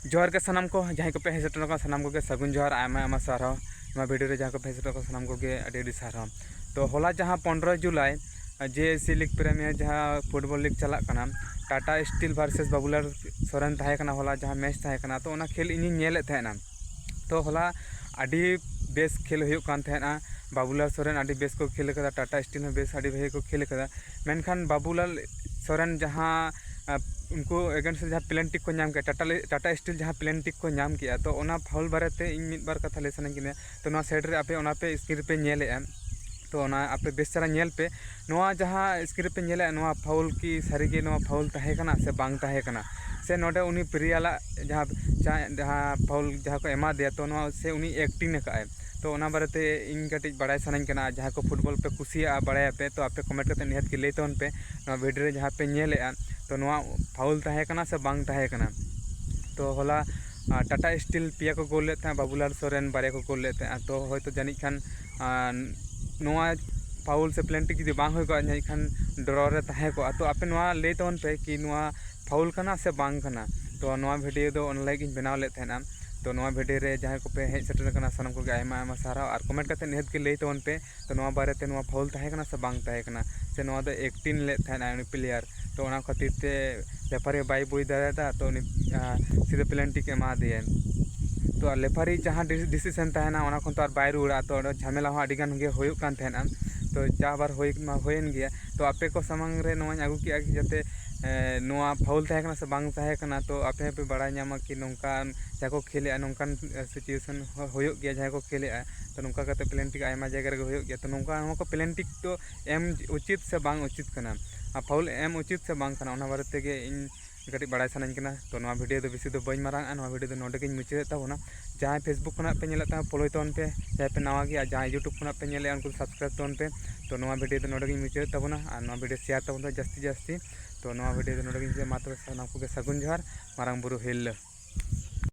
जोहार के सानाम को जहाँ को पे हेसेटन को सानाम को सगुन जोहार आयमा आयमा सारहाव वीडियो रे जहाँ को पे हेसेटन को सानाम को अड़ी सारहाव। तो होला जहाँ 15 जुलाई JSC लीग प्रीमियर जहाँ फुटबॉल लीग चलाक कना टाटा स्टील वर्सेस बाबूलाल सोरेन तहे कना होला जहाँ मैच तहे कना तो ओना खेल इनी नेले थेना। तो होला अड़ी बेस खेल हुयुक कान थेना बाबूलाल सोरेन अड़ी बेस को खेल कदा टाटा स्टील में बेस अड़ी भाई को खेल कदा मेनखान बाबूलाल सोरेन जहाँ उनको एगेंस्ट जहाँ पेनल्टी को नाम किया टाटा स्टील जहाँ पेनल्टी को नाम किया तो ओना फाउल बारेते इन मिद बार कथा ले सनाኝ किने तो ना साइड रे आपे ओना पे स्क्रीन पे नेले तो ओना आपे बेस चरा नेल पे नोआ जहाँ स्क्रीन पे नेले नोआ फाउल की सारीगे नोआ फाउल तहे कना से बांग तहे कना से नोडे उनी प्रियाला जहाँ फाउल जहाँ को एमा दिया तो नोआ से उनी एक्टिंग काए तो ओना बारेते इन कटिज बड़ाई सनाኝ कना जहाँ को फुटबॉल पे कुसिया बड़ाया पे तो आपे कमेंट करते निहत की लेतोन पे नोआ वीडियो जहाँ पे नेले तो नोआ फाउल तहे कना से बांग तहे कना। तो होला टाटा स्टील पिया को गोल लेते हैं बाबूलाल सोरेन बारे को गोल लेते हैं तो होय तो जानी खान नोआ फाउल से पेनल्टी जुदी बांग होय को जानी खान ड्रॉ रे तहे को तो आपे नोआ लेतोन पे कि नोआ फाउल कना से बांग कना। तो नोआ वीडियो दो ऑनलाइन इन बनाव ले थेना तो नोआ वीडियो रे जहाँ को पे हेज सेटर कना सानम को आयमा आयमा सारा और कमेंट करते निहत के लेतोन पे तो नोआ बारे ते नोआ फाउल तहे कना से बांग तहे कना से नोआ दो एक्टिंग ले थेना उनी प्लेयर तो ओना खातिर ते लेफारी बाई बुई दादा तो उनी सीधे पेनल्टी के एमा दिए तो लेफारी जहाँ डिसीजन तहना ओना खन तो बाय रुड़ा तो झमेला हो अड़ी गान गे होयुक कान तहना तो जा बार होयन गया तो आपे को सामंग रे नोआ आगु किया कि जाते नोआ फाउल तहे कना से बांग तहे कना तो आपे पे बड़ा नामा कि नोंकान जहाँ को खेले नोंकान सिचुएशन होयुक गया जहाँ को खेले तो नोंका करते पेनल्टी का आयमा जगह रे होयुक गया तो नोंका को पेनल्टी तो एम उचित से बांग उचित कना फाउल एम उचित से बांग कना ओना बारे तेगे इन कटी बड़ा सनाኝ कना। तो नोआ वीडियो दो बेसी दो बई मारांग नोआ वीडियो दो नोडे गिन मुचाद ताबोना जहाँ फेसबुक खना पे नेले ता फॉलो तोन पे जहाँ पे नवा गया जहाँ यूट्यूब खना पे नेले उनको सब्सक्राइब तोन पे तो नोआ वीडियो दो नोडे गिन मुचाद ताबोना और नोआ वीडियो शेयर ताबोना जास्ती जास्ती तो नोआ वीडियो दो नोडे गिन मात्र सानाम को सगुन जोहार मारांग बुरु हिल।